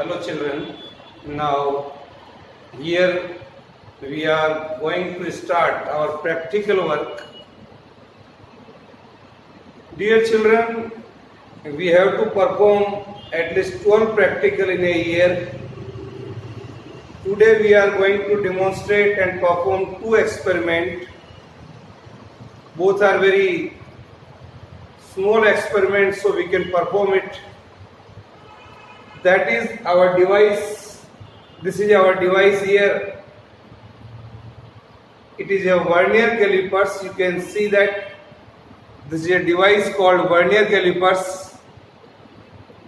Hello children, now here we are going to start our practical work. Dear children, we have to perform at least 12 practical in a year. Today we are going to demonstrate and perform two experiments. Both are very small experiments, so we can perform it. That is our device. This is our device here. It is a vernier calipers. You can see that this is a device called vernier calipers.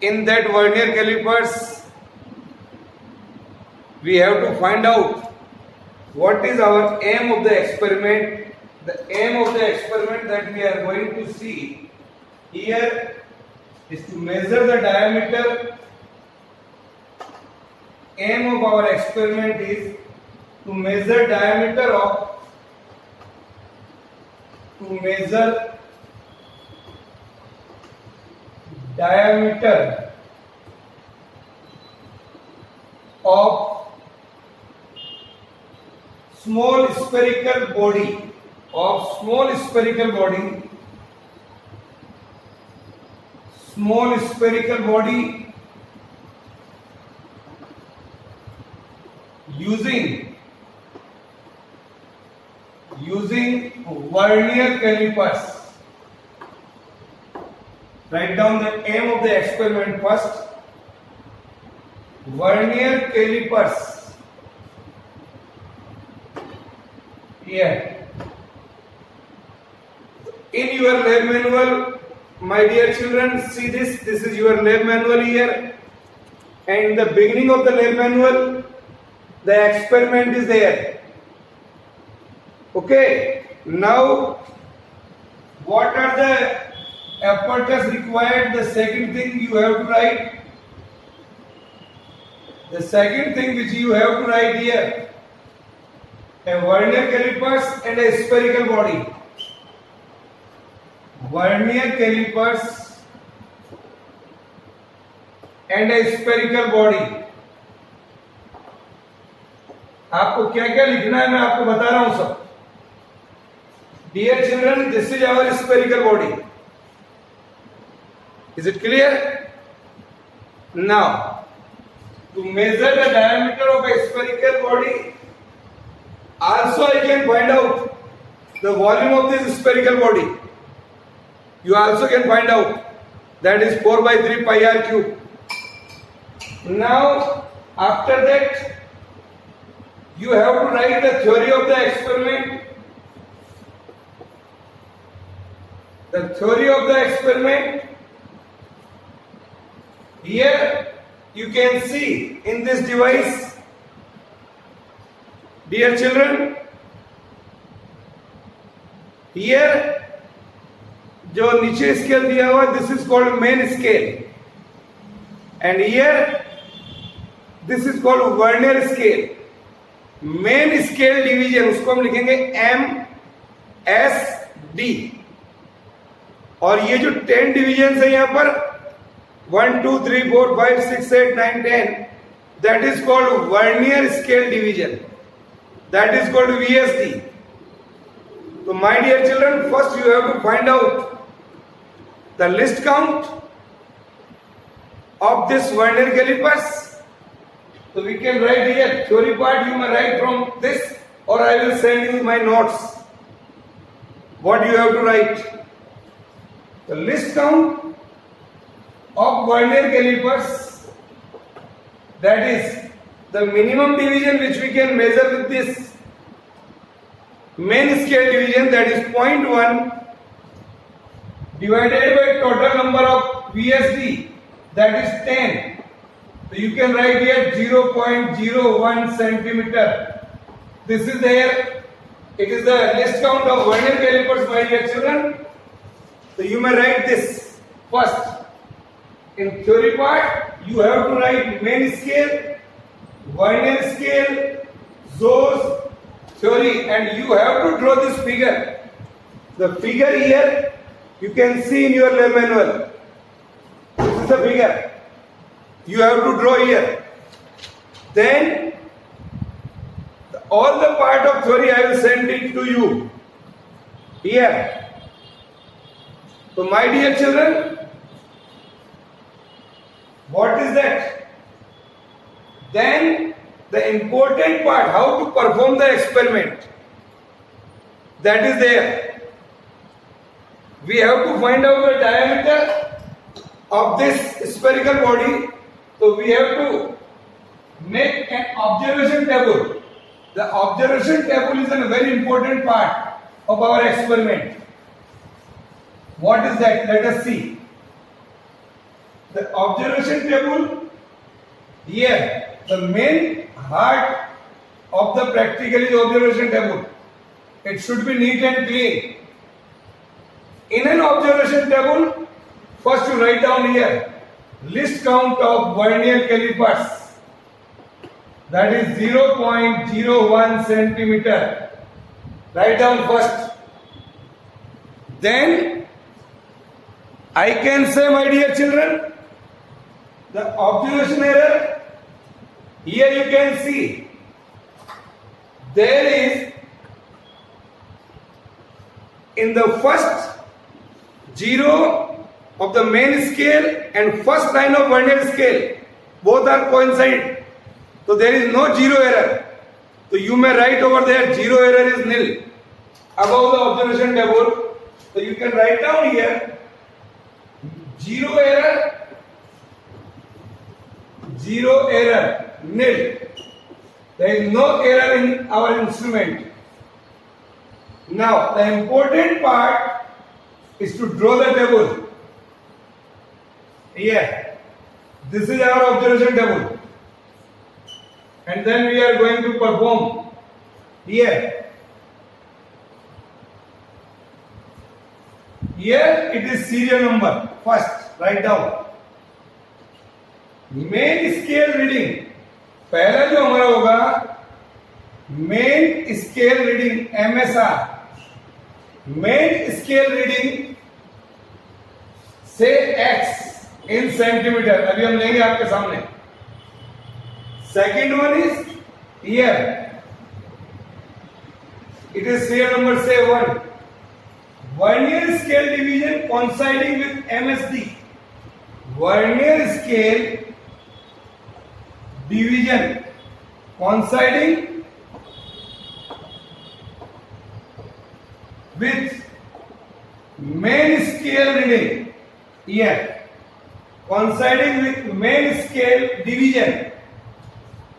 In that vernier calipers, we have to find out what is our aim of the experiment. The aim of the experiment that we are going to see here is to measure the diameter. Aim of our experiment is to measure diameter of small spherical body using vernier calipers. Write down the aim of the experiment first. Vernier calipers. Here. In your lab manual, my dear children, see this. This is your lab manual here. And in the beginning of the lab manual, the experiment is there. Okay. Now, what are the apparatus required? The second thing you have to write. The second thing which you have to write here, a vernier calipers and a spherical body. Vernier calipers and a spherical body. आपको क्या क्या लिखना है मैं आपको बता रहा हूं सब. Dear children, this is our spherical body. Is it clear? Now, to measure the diameter of a spherical body, also I can find out the volume of this spherical body. You also can find out, that is 4 by 3 pi r cube. Now, after that, you have to write the theory of the experiment. The theory of the experiment. Here you can see in this device, dear children, here जो नीचे scale दिया हुआ, this is called main scale, and here this is called vernier scale. Main scale division उसको हम लिखेंगे MSD, और ये जो 10 डिवीजन है यहां पर 1 2 3 4 5 6 8 9 10, that is called vernier scale division, that is called VSD. तो my dear children, first you have to find out the least count of this vernier calipers. So we can write here, theory part you may write from this, or I will send you my notes. What you have to write? The list count of vernier calipers, that is the minimum division which we can measure with this main scale division, that is 0.1 divided by total number of VSD, that is 10. So you can write here 0.01 centimeter. This is there. It is the list count of vernier calipers, my dear children. So you may write this first. In theory part, you have to write main scale, vernier scale, Zoe's theory, and you have to draw this figure. The figure here you can see in your lab manual. This is the figure. You have to draw here. Then all the part of theory I will send it to you here. So my dear children, what is that? Then the important part, how to perform the experiment, that is there. We have to find out the diameter of this spherical body. So we have to make an observation table. The observation table is a very important part of our experiment. What is that? Let us see. The observation table, here, the main heart of the practical is observation table. It should be neat and clean. In an observation table, first you write down here, list count of vernier calipers. That is 0.01 centimeter. Write down first. Then I can say, my dear children, the observation error, here you can see there is in the first zero of the main scale and first line of vernier scale, both are coincident. So there is no zero error. So you may write over there zero error is nil above the observation table. So you can write down here zero error, nil. There is no error in our instrument. Now the important part is to draw the table. Here, this is our observation table. And then we are going to perform here. Here it is serial number. First, write down. Main scale reading. पहला जो हमारा होगा main scale reading MSR. Main scale reading say X in centimeter. अभी हम लेंगे आपके सामने. Second one is here. It is serial number say 1. Vernier scale division coinciding with MSD. Vernier scale division coinciding with main scale reading. Here. Coinciding with main scale division.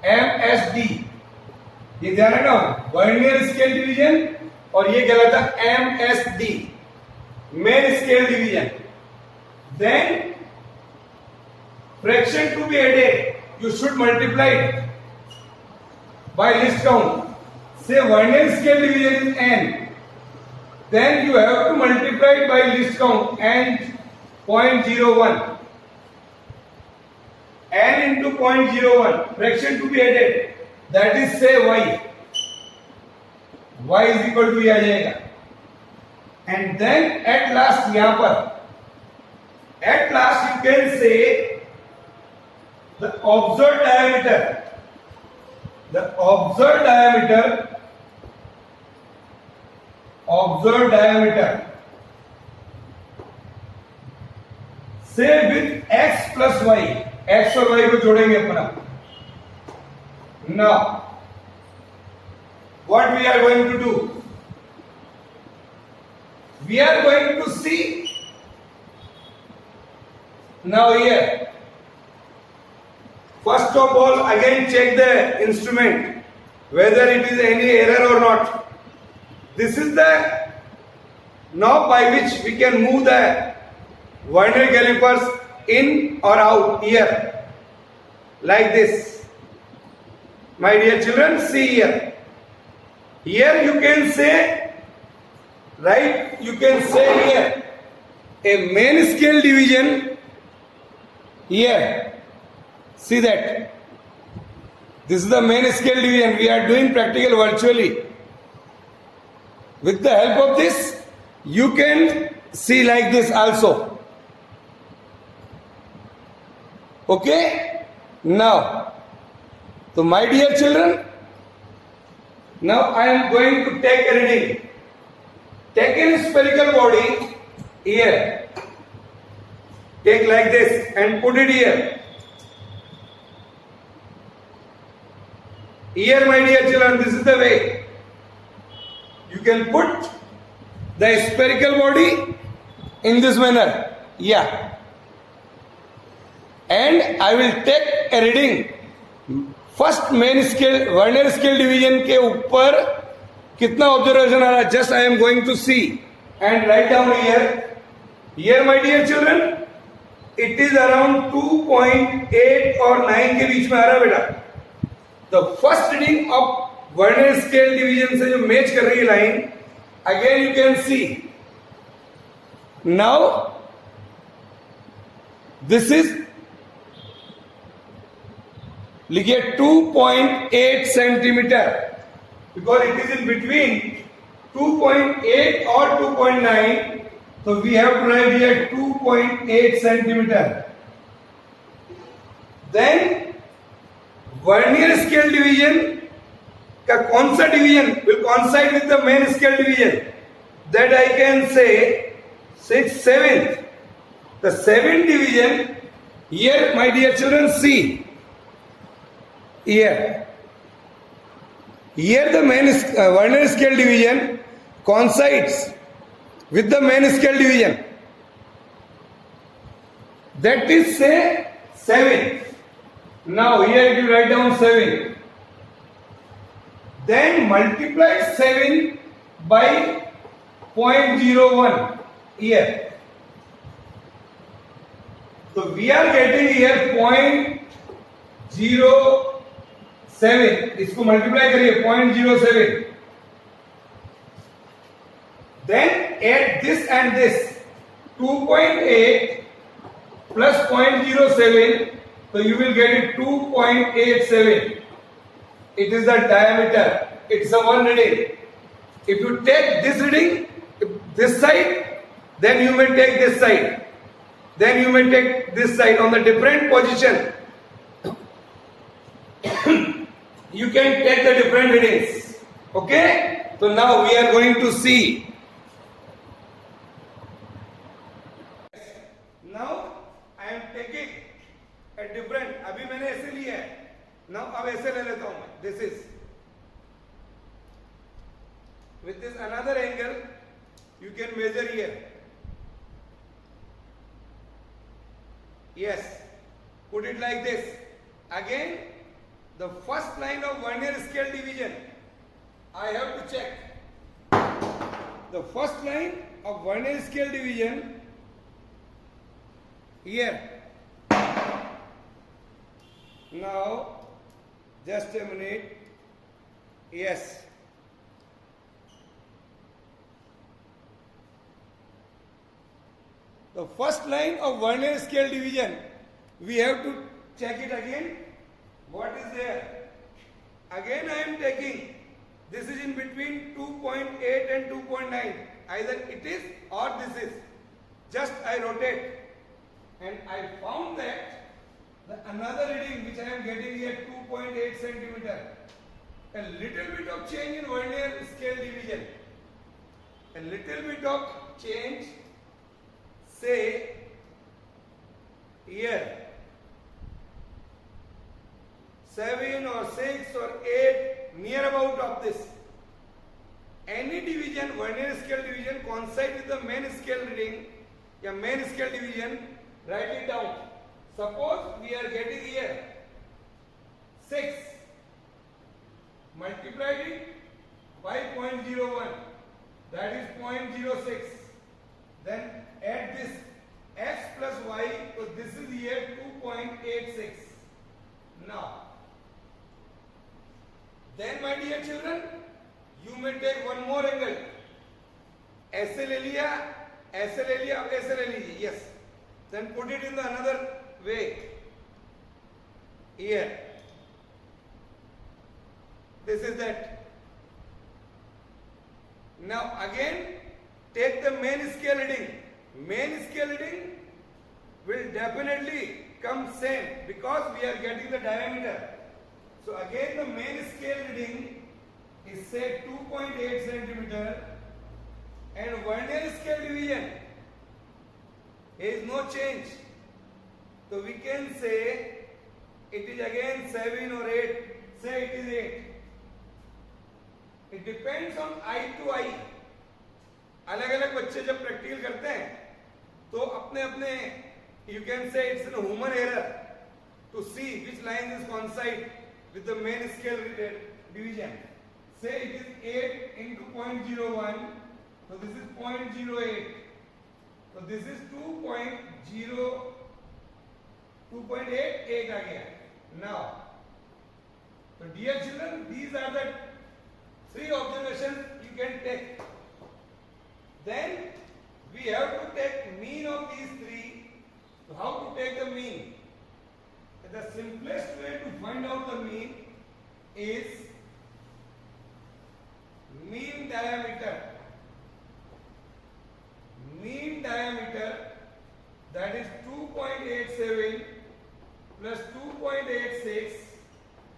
MSD. ये ध्यान रखना, vernier scale division और ये क्या था MSD, main scale division. Then fraction to be added, you should multiply it by list count. Say vernier scale division is n, then you have to multiply it by list count and 0.01. n into 0.01, fraction to be added, that is say y. y is equal to ये आ जाएगा. And then at last यहाँ पर, at last you can say the observed diameter. The observed diameter. Say with x plus y. X और y को जोड़ेंगे अपना. Now, what we are going to do? We are going to see now here. First of all, again check the instrument whether it is any error or not. This is the knob by which we can move the vernier calipers in or out here, like this. My dear children, see here. Here you can say, right, you can say here, a main scale division here. See that. This is the main scale division. We are doing practical virtually. With the help of this, you can see like this also. Okay? Now, So my dear children, now I am going to take a reading. Take a spherical body here. Take like this and put it here. Here, my dear children, this is the way. You can put the spherical body in this manner. Yeah. And I will take a reading. First main scale vernier scale division के ऊपर कितना observation आ रहा है, just I am going to see and write down here my dear children, it is around 2.8 और 9 के बीच में आ रहा है बेटा. The first reading of vernier scale division से जो मैच कर रही है line, again you can see now this is, लिखिए 2.8 centimetre, because it is in between 2.8 और 2.9, तो we have to write here 2.8 centimetre. Then vernier scale division का कौन सा division will coincide with the main scale division, that I can say 6/7. The 7th division here my dear children, see here the main vernier scale division coincides with the main scale division, that is say 7. Now here you write down 7, then multiply 7 by 0.01 here, so we are getting here 0.07. इसको multiply करिए 0.07. Then add this and this, 2.8 plus 0.07, तो you will get it 2.87. It is the diameter. It's a one reading. If you take this reading this side, then you may take this side, then you may take this side on the different position. You can take the different readings. Okay? So now we are going to see. Now I am taking a different. अभी मैंने ऐसे लिया है. Now अब ऐसे ले लेता हूं मैं. This is with this another angle. You can measure here. Yes. Put it like this. Again. The first line of vernier scale division, I have to check. The first line of vernier scale division here. Now, just a minute. Yes. The first line of vernier scale division, we have to check it again. What is there? Again I am taking, this is in between 2.8 and 2.9. Either it is or this is. Just I rotate and I found that the another reading which I am getting here 2.8 centimeter. A little bit of change in vernier scale division. A little bit of change, say here. 7 or 6 or 8 near about of this. Any division, vernier scale division coincide with the main scale reading या main scale division, write it down. Suppose we are getting here 6, multiplied it by 0.01, that is 0.06. Then add this x plus y, so this is here 2.86. Now then my dear children, you may take one more angle. ऐसे ले लिया, ऐसे ले लिया, अब ऐसे ले लीजिए. Yes. Then put it in the another way. Here. This is that. Now again, take the main scale reading. Main scale reading will definitely come same because we are getting the diameter. So again the main scale reading is say 2.8 centimeter and vernier scale division is no change. So we can say it is again 7 or 8. Say it is 8. It depends on eye to eye. अलग अलग बच्चे जब practical करते हैं तो अपने अपने you can say it's a human error to see which line is coincide with the main scale division. Say it is 8 into 0.01, so this is 0.08. So this is 2.88 आ गया. Now, so dear children, these are the 3 observations you can take. Then we have to take mean of these 3. So how to take the mean? The simplest way to find out the mean is mean diameter. Mean diameter, that is 2.87 plus 2.86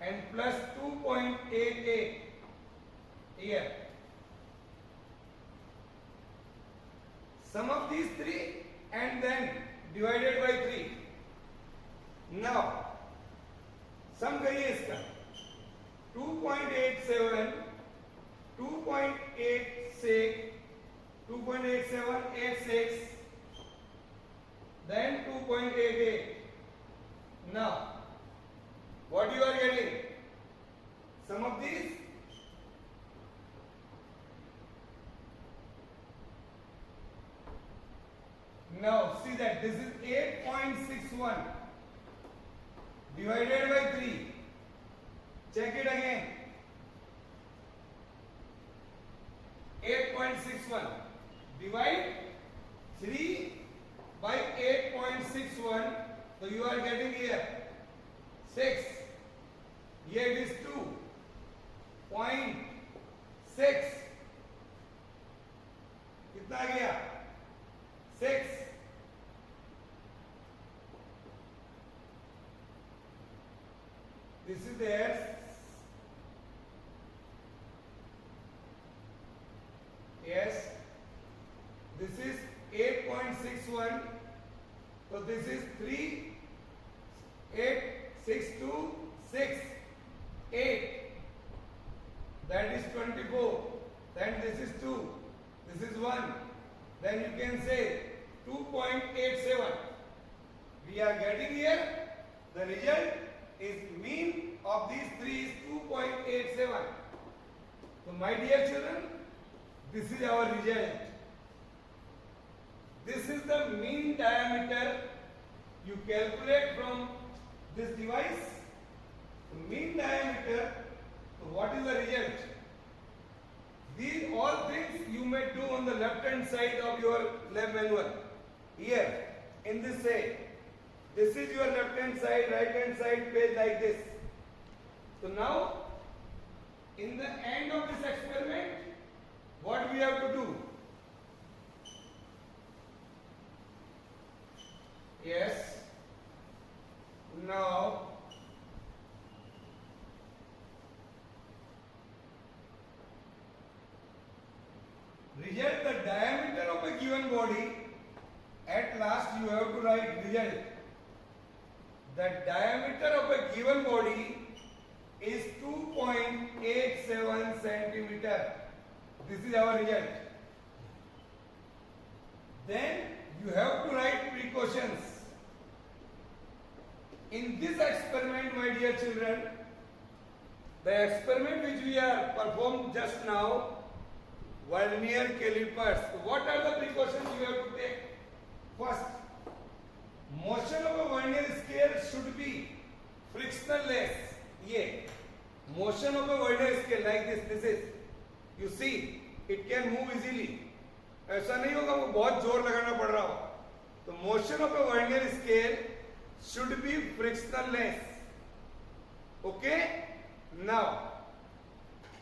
and plus 2.88 here. Sum of these 3 and then divided by 3. Now, sum करिए इसका 2.87, 2.86, 2.8786, then 2.88. Now, what you are getting? Sum of these? Now, see that this is 8.61 divided by 3. Check it again. 8.61. Divide 3 by 8.61. So you are getting here 6. Here it is 2.6. कितना आ गया? 6. This is there. Yes. This is 8.61. So this is 3, 8, 6, 2, 6, 8. That is 24. Then this is 2. This is 1. Then you can say 2.87. We are getting here. The result is mean of these 3 is 2.87. So my dear children, this is our result. This is the mean diameter you calculate from this device. The mean diameter, so what is the result? These all things you may do on the left hand side of your lab manual. Here, in this side. This is your left hand side, right hand side page like this. So now, in the end of this experiment, what we have to do? Yes. Now, result the diameter of a given body. At last you have to write result. The diameter of a given body is 2.87 centimeter. This is our result. Then you have to write precautions. In this experiment, my dear children, the experiment which we are performed just now, vernier calipers. What are the precautions you have to take? First, motion of a vernier scale should be frictionless. Yeah, motion of a vernier scale like this. This is, you see, it can move easily. ऐसा नहीं होगा वो बहुत जोर लगाना पड़ रहा हो. तो motion of a vernier scale should be frictionless. Okay? Now,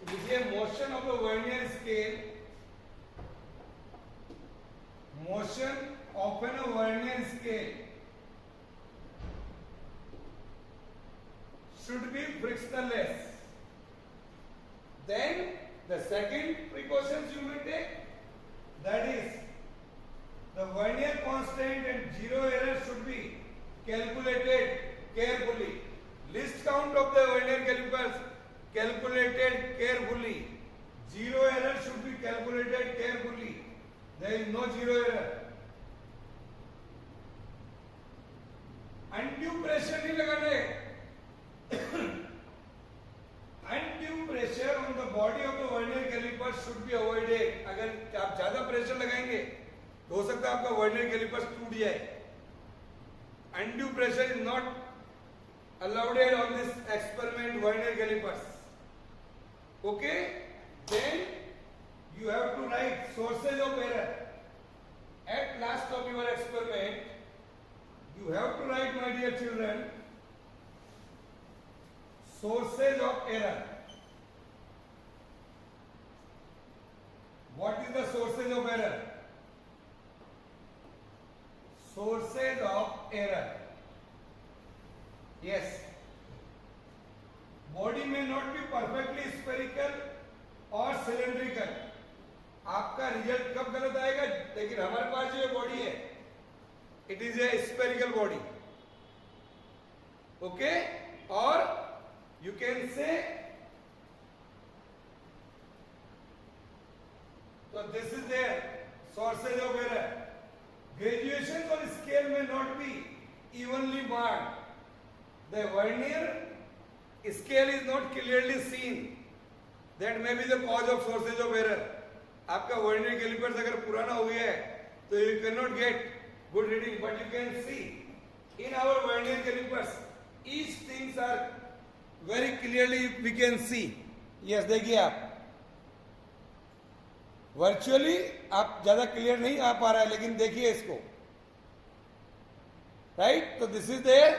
लिखिए motion of a vernier scale. Motion of a vernier scale should be frictionless. Then the second precautions you may take, that is the vernier constant and zero error should be calculated carefully. Least count of the vernier calipers calculated carefully. Zero error should be calculated carefully. There is no zero error. Undue pressure नहीं लगाने. Undue pressure on the body of the vernier caliper should be avoided. अगर आप ज्यादा pressure लगाएंगे तो हो सकता है आपका वर्नियर कैलिपर्स टूट जाए. Undue pressure is not allowed on this experiment vernier calipers. Okay? Then you have to write sources of error. At last of your experiment, you have to write, my dear children, sources of error. What is the sources of error? Sources of error. Yes. Body may not be perfectly spherical or cylindrical. आपका result कब गलत आएगा? लेकिन हमारे पास जो body है, it is a spherical body. Okay? और you can say, so this is their sources of error. Graduations on scale may not be evenly marked. The vernier scale is not clearly seen. That may be the cause of sources of error. आपका vernier calipers अगर पुराना हो गया है तो you cannot get good reading, but you can see in our vernier calipers each things are very clearly we can see. Yes, देखिए आप virtually आप ज्यादा क्लियर नहीं आ पा रहा है, लेकिन देखिए इसको. राइट? तो this is there,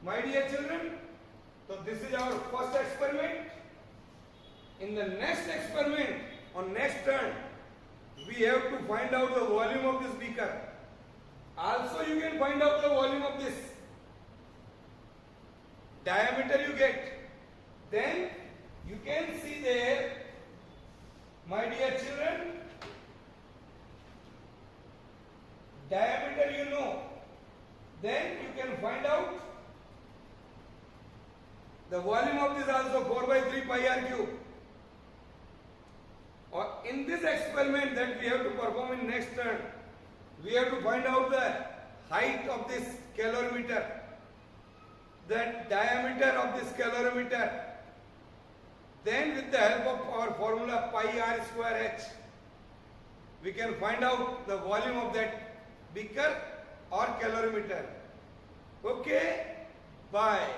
my dear children. तो this is our first experiment. In the next experiment, on next turn, we have to find out the volume of this beaker. Also you can find out the volume of this diameter you get. Then you can see there, my dear children, diameter you know. Then you can find out the volume of this also, 4 by 3 pi r cube. Or in this experiment that we have to perform in next turn, we have to find out the height of this calorimeter, the diameter of this calorimeter. Then with the help of our formula pi r square h, we can find out the volume of that beaker or calorimeter. Okay? Bye.